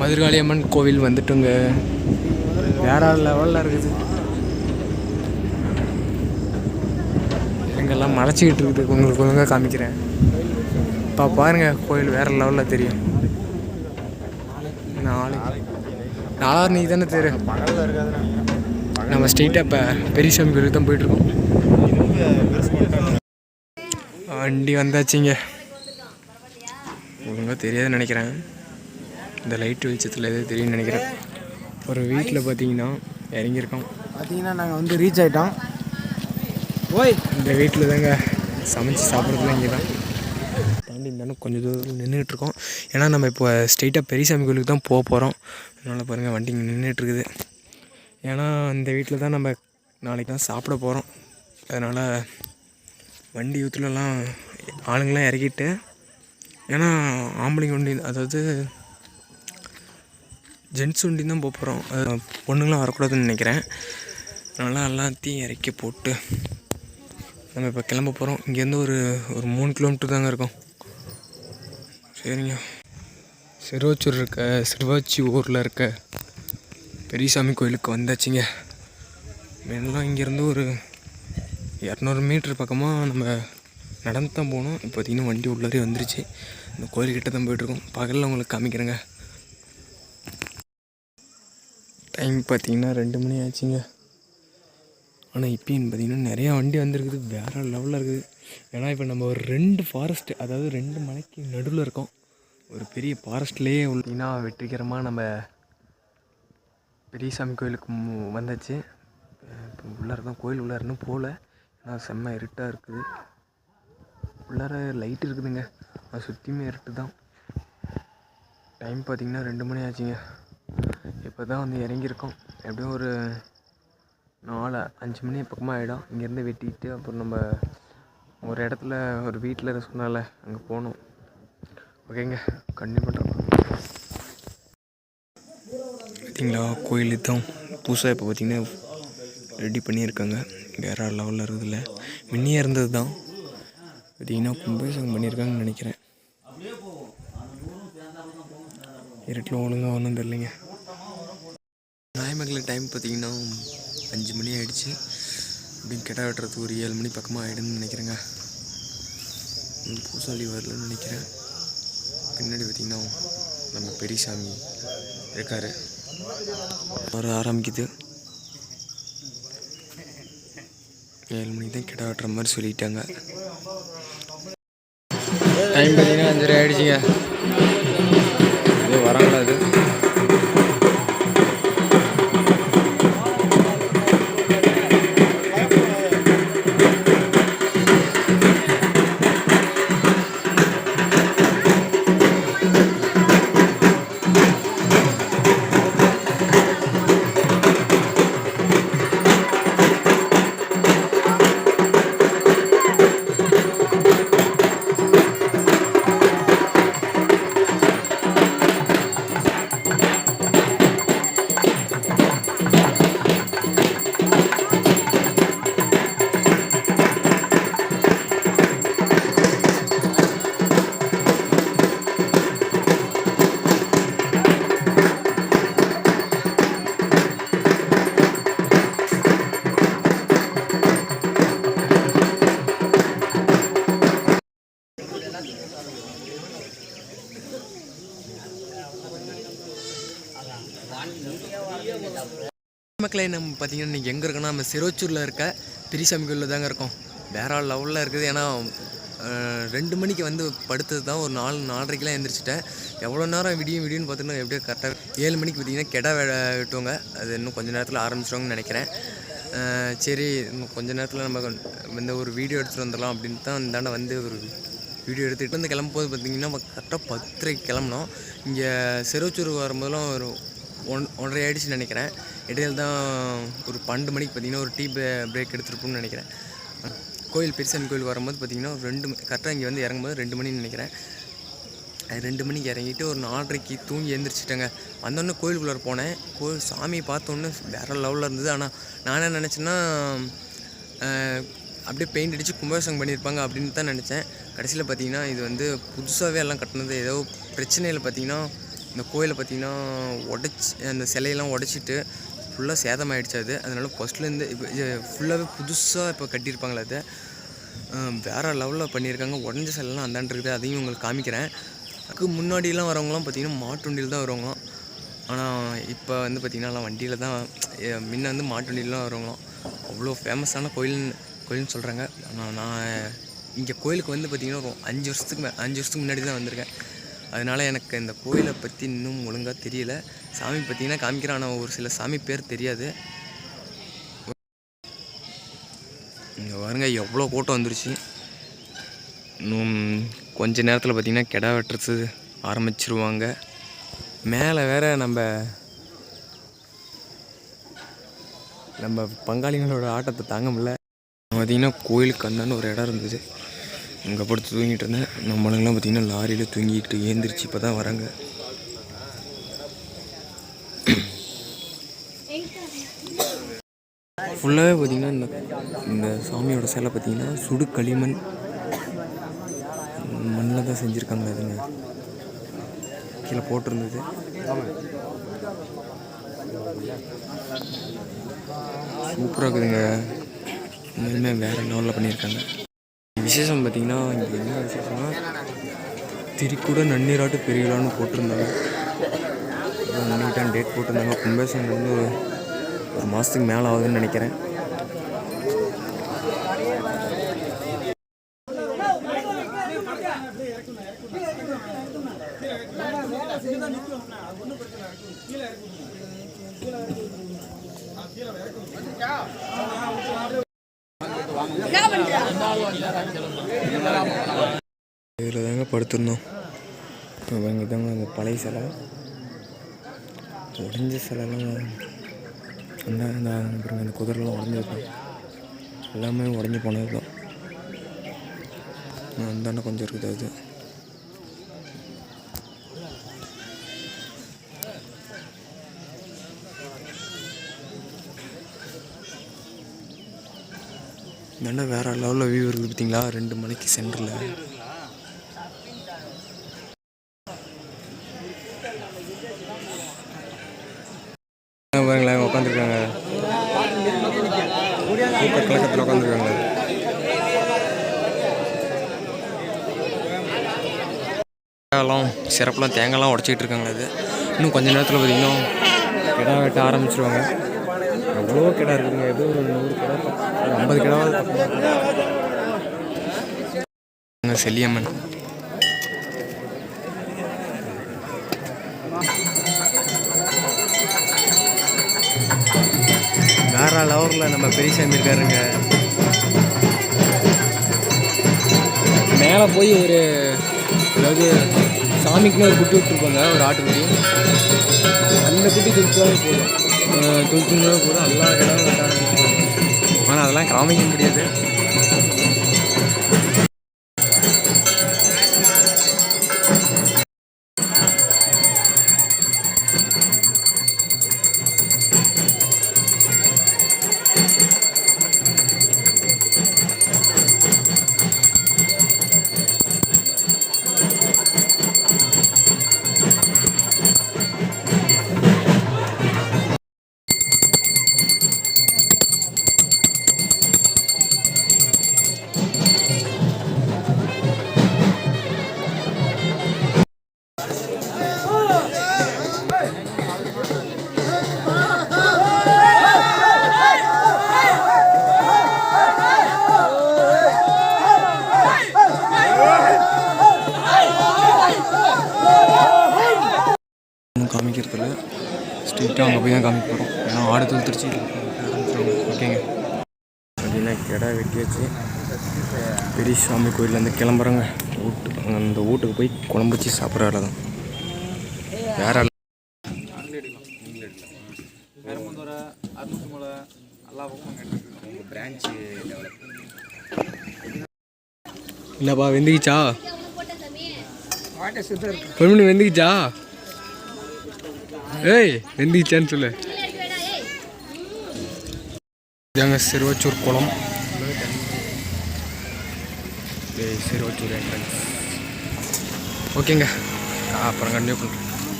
மதுரகாளியம்மன் கோவில் வந்துட்டுங்க. வேற லெவலில் இருக்குது. எங்கெல்லாம் மலைச்சிக்கிட்டு இருக்குது. உங்களுக்கு ஒழுங்காக காமிக்கிறேன். இப்போ பாருங்கள், கோயில் வேறு லெவலில் தெரியும். நாலாறு நீ தானே தெரியும். நம்ம ஸ்ட்ரெயிட்டாக இப்போ பெரியசாமி கோயிலுக்கு தான் போயிட்டுருக்கோம். வண்டி வந்தாச்சுங்க. ஒழுங்காக தெரியாதுன்னு நினைக்கிறேன். இந்த லைட் வெளிச்சத்தில் எதாவது தெரியும்னு நினைக்கிறேன். ஒரு வீட்டில் பார்த்தீங்கன்னா இறங்கியிருக்கோம். பார்த்தீங்கன்னா நாங்கள் வந்து ரீச் ஆகிட்டோம். இந்த வீட்டில் தாங்க சமைச்சு சாப்பிட்றதுலாம் இங்கே தான் தாண்டி இருந்தாலும் கொஞ்சம் தூரம் நின்றுட்டுருக்கோம். ஏன்னா நம்ம இப்போ ஸ்ட்ரெயிட்டாக பெரியசாமி கோயிலுக்கு தான் போக போகிறோம். அதனால் பாருங்கள் வண்டி இங்கே நின்றுட்டுருக்குது. ஏன்னா இந்த வீட்டில் தான் நம்ம நாளைக்கு தான் சாப்பிட போகிறோம். அதனால் வண்டி ஊற்றுலலாம் ஆளுங்களாம் இறக்கிட்டு, ஏன்னா ஆம்பளைங்க வண்டி, அதாவது ஜென்ட்ஸ் வண்டி தான் போக போகிறோம். அது பொண்ணுங்களாம் வரக்கூடாதுன்னு நினைக்கிறேன். அதனால் எல்லாத்தையும் இறக்கி போட்டு நம்ம இப்போ கிளம்ப போகிறோம். இங்கேருந்து ஒரு 3 கிலோமீட்டர் தாங்க இருக்கும். சரிங்க. சிறுவாச்சி ஊரில் இருக்க பெரியசாமி கோயிலுக்கு வந்தாச்சுங்க. மெயினாக இங்கேருந்து ஒரு 200 மீட்டர் பக்கமாக நம்ம நடந்து தான் போகணும். இப்போ பார்த்திங்கன்னா வண்டி உள்ளாரே வந்துருச்சு. இந்த கோயில்கிட்ட தான் போய்ட்டுருக்கோம். பகலில் உங்களுக்கு காமிக்கிறேங்க. டைம் பார்த்திங்கன்னா 2 மணி ஆச்சுங்க. ஆனால் இப்போன்னு பார்த்திங்கன்னா நிறையா வண்டி வந்துருக்குது. வேறு லெவலில் இருக்குது. ஏன்னா இப்போ நம்ம ஒரு 2 ஃபாரஸ்ட்டு, அதாவது 2 மலைக்கு நடுவில் இருக்கோம். ஒரு பெரிய ஃபாரஸ்ட்லேயே உள்ளீங்கன்னா வெற்றிகரமாக நம்ம பெரியசாமி கோயிலுக்கு வந்தாச்சு. இப்போ உள்ளார தான் கோயில் உள்ளார இன்னும் போகல. ஏன்னா செம்ம இருட்டாக இருக்குது. உள்ளார லைட் இருக்குதுங்க, அது சுற்றியுமே இருட்டு தான். டைம் பார்த்திங்கன்னா 2 மணி ஆச்சுங்க. இப்போ தான் வந்து இறங்கியிருக்கோம். எப்படியும் ஒரு 4-5 மணி பக்கமாக ஆகிடும். இங்கேருந்து வெட்டிக்கிட்டு அப்புறம் நம்ம ஒரு இடத்துல ஒரு வீட்டில் சொன்னால அங்கே போகணும். ஓகேங்க, கண்டிப்பாக பண்ணுறோம். பார்த்தீங்களா, கோயில் தான் புதுசாக இப்போ பார்த்திங்கன்னா ரெடி பண்ணியிருக்காங்க. வேறு லெவலில் இருக்குதுல்ல. முன்னே இருந்தது தான் பார்த்திங்கன்னா கும்பாபிஷேகம் பண்ணியிருக்காங்கன்னு நினைக்கிறேன். இருட்டில் ஒழுங்காக ஒன்றும் தெரியலைங்க. நாயமங்கலம் டைம் பார்த்திங்கன்னா 5 மணி ஆகிடுச்சு. அப்படின்னு கிடா வெட்டுறதுக்கு ஒரு 7 மணி பக்கமாக ஆகிடுன்னு நினைக்கிறேங்க. பூசாலி வரலன்னு நினைக்கிறேன். பின்னாடி பார்த்திங்கன்னா நம்ம பெரியசாமி இருக்கார். வர ஆரம்பிக்குது. 7 மணிக்கு தான் கிடா வெட்டுற மாதிரி சொல்லிட்டாங்க. டைம் பார்த்திங்கன்னா 5:30 ஆகிடுச்சிங்க. இது வராங்களா அது? மக்களை நம்ம பார்த்திங்கன்னா இன்றைக்கி எங்கே இருக்கோன்னா நம்ம சிறுவச்சூரில் இருக்க பெரியசாமி கோயிலில் தாங்க இருக்கோம். வேற லெவலில் இருக்குது. ஏன்னா 2 மணிக்கு வந்து படுத்தது தான். ஒரு 4-4:30க்கெலாம் எழுந்திரிச்சிட்டேன். எவ்வளோ நேரம் விடியும்னு பார்த்தீங்கன்னா எப்படியோ கரெக்டாக 7 மணிக்கு பார்த்திங்கன்னா கிடா வெட்டுவாங்க. அது இன்னும் கொஞ்சம் நேரத்தில் ஆரம்பிச்சிடுவாங்கன்னு நினைக்கிறேன். சரி, இன்னும் கொஞ்சம் நேரத்தில் நம்ம இந்த ஒரு வீடியோ எடுத்துகிட்டு வந்துடலாம் அப்படின்ட்டு தான் இந்தாண்ட வந்து ஒரு வீடியோ எடுத்துகிட்டு வந்து கிளம்பும்போது பார்த்திங்கன்னா நம்ம கரெக்டாக 10:30க்கு கிளம்பினோம். இங்கே சிறுவச்சூருக்கு வரும்போதெல்லாம் ஒரு 1:30 ஆகிடுச்சுன்னு நினைக்கிறேன். இடையில தான் ஒரு 12 மணிக்கு பார்த்திங்கன்னா ஒரு டீ பிரேக் எடுத்துருப்போம்னு நினைக்கிறேன். கோயில் பெரியசாமி கோயில் வரும்போது பார்த்திங்கன்னா 2 கரெக்டாக இங்கே வந்து இறங்கும்போது 2 மணின்னு நினைக்கிறேன். அது 2 மணிக்கு இறங்கிட்டு ஒரு 4:30க்கு தூங்கி எழுந்திரிச்சிட்டேங்க. வந்தோடனே கோயிலுக்குள்ளே போனேன். கோயில் சாமியை பார்த்தோன்னே வேறு லெவலில் இருந்தது. ஆனால் நான் என்ன நினச்சேன்னா அப்படியே பெயிண்ட் அடித்து கும்பாபிஷேகம் பண்ணியிருப்பாங்க அப்படின்னு தான் நினச்சேன். கடைசியில் பார்த்திங்கன்னா இது வந்து புதுசாகவே எல்லாம் கட்டினது. ஏதோ பிரச்சனையில் பார்த்திங்கன்னா இந்த கோயிலை பார்த்திங்கன்னா அந்த சிலையெல்லாம் உடச்சிட்டு ஃபுல்லாக சேதமாகிடுச்சு அது. அதனால் ஃபஸ்ட்லேருந்து இப்போ ஃபுல்லாகவே புதுசாக இப்போ கட்டியிருப்பாங்களே அதை வேறு லெவலில் பண்ணியிருக்காங்க. உடஞ்ச சிலைலாம் அந்தாண்டு இருக்குது, அதையும் உங்களுக்கு காமிக்கிறேன். அதுக்கு முன்னாடிலாம் வரவங்களாம் பார்த்திங்கன்னா மாட்டு வண்டியில் தான் வருவாங்களாம். ஆனால் இப்போ வந்து பார்த்திங்கன்னா வண்டியில் தான் முன்ன வந்து மாட்டு வண்டியில் தான் வருவாங்களாம். அவ்வளோ ஃபேமஸான கோயில்னு சொல்கிறாங்க. ஆனால் நான் இங்கே கோயிலுக்கு வந்து பார்த்திங்கன்னா ஒரு 5 வருஷத்துக்கு முன்னாடி தான் வந்திருக்கேன். அதனால் எனக்கு இந்த கோயிலை பற்றி இன்னும் ஒழுங்காக தெரியல. சாமி பார்த்திங்கன்னா காமிக்கிறேன், ஆனால் ஒரு சில சாமி பேர் தெரியாது. இங்கே பாருங்க எவ்வளோ கூட்டம் வந்துருச்சு. இன்னும் கொஞ்ச நேரத்தில் பார்த்திங்கன்னா கிடா வெட்டுறது ஆரம்பிச்சிருவாங்க. மேலே வேற நம்ம பங்காளிகளோட ஆட்டத்தை தாங்க முடியல. பார்த்திங்கன்னா கோயிலுக்கு அந்தாண்டு ஒரு இடம் இருந்தது, அங்கே படுத்து தூங்கிட்டு இருந்தேன். நம்மளுங்கெல்லாம் பார்த்திங்கன்னா லாரியில் தூங்கிட்டு ஏந்திரிச்சு இப்போ தான் வராங்க. ஃபுல்லாகவே பார்த்திங்கன்னா இந்த சாமியோட சிலை பார்த்திங்கன்னா சுடு களிமண் மண்ணில் தான் செஞ்சுருக்காங்க. அதுங்க கீழே போட்டிருந்தது. சூப்பராக இருக்குதுங்க. இன்னுமே வேறு லெவலில் பண்ணியிருக்காங்க. விசேஷம் பார்த்திங்கன்னா இங்கே என்ன விசேஷம்னா திரிக்கூட நன்னீராட்டு பெரியலான்னு போட்டிருந்தாங்க. டேட் போட்டிருந்தாங்க. கும்பேசன் வந்து ஒரு மாதத்துக்கு மேலே ஆகுதுன்னு நினைக்கிறேன். இதில் தாங்க படுத்திருந்தோம். இங்கே தாங்க அந்த பழைய சிலை, உடஞ்ச சிலைலாம் அந்த குதிரைலாம் உடஞ்சிருக்கும், எல்லாமே உடஞ்சி போனது தான். அந்தாண்ட கொஞ்சம் இருக்குது அது. இந்தாண்ட வேறு லெவலில் வியூ இருக்குது பார்த்தீங்களா, 2 மலைக்கு சென்டரில். பாருங்களேன் உட்காந்துருக்காங்க, சூப்பர் கலக்கத்தில் உட்காந்துருக்காங்க. சிறப்பெலாம் தேங்காய்லாம் உடச்சிக்கிட்டு இருக்காங்க. அது இன்னும் கொஞ்சம் நேரத்தில் பார்த்திங்கன்னா கிடா வெட்ட ஆரம்பிச்சிருவாங்க. எவ்வளோ கிடா இருக்குதுங்க, ஏதோ ஒரு 100 கிடா, ஒரு 50 கிடாவது செல்லியம்மன். வேற லெவலில் நம்ம பெரியசாமி இருக்காருங்க. மேலே போய் ஒரு அதாவது சாமிக்குன்னு ஒரு குட்டி விட்டுருப்பாங்க, ஒரு ஆட்டுக்குட்டி. அந்த குட்டி துடிச்சாலும் போதும், துடிச்சுனாலும் போதும், எல்லா இடமும் வெட்ட ஆரம்பிச்சிருவாங்க. ஆனால் அதெல்லாம் காமிக்க முடியாது. காமிக்கிறதுல ஸ்ட்ரீட்டாக அங்கே போய் தான் காமிக்க போகிறோம். ஏன்னா ஆடு திருச்சி ஆரம்பிச்சிருவாங்க. ஓகேங்க, அப்படின்னா கிடா வெட்டி வச்சு பெரிய சாமி கோயிலேருந்து கிளம்புறோங்க. அந்த வீட்டுக்கு போய் குழம்பு வச்சு சாப்பிட்ற வேலை தான். வேற இல்லைப்பா வெந்துக்கிச்சா, பொண்ணு வெந்துக்கிச்சா, ஏய் வெந்துக்கிச்சான்னு சொல்லு. இதாங்க சிறுவச்சூர் குளம், சிறுவச்சூர் என்ட்ரன்ஸ். ஓகேங்க, அப்புறம் கண்டினியூ பண்ணுறேன்.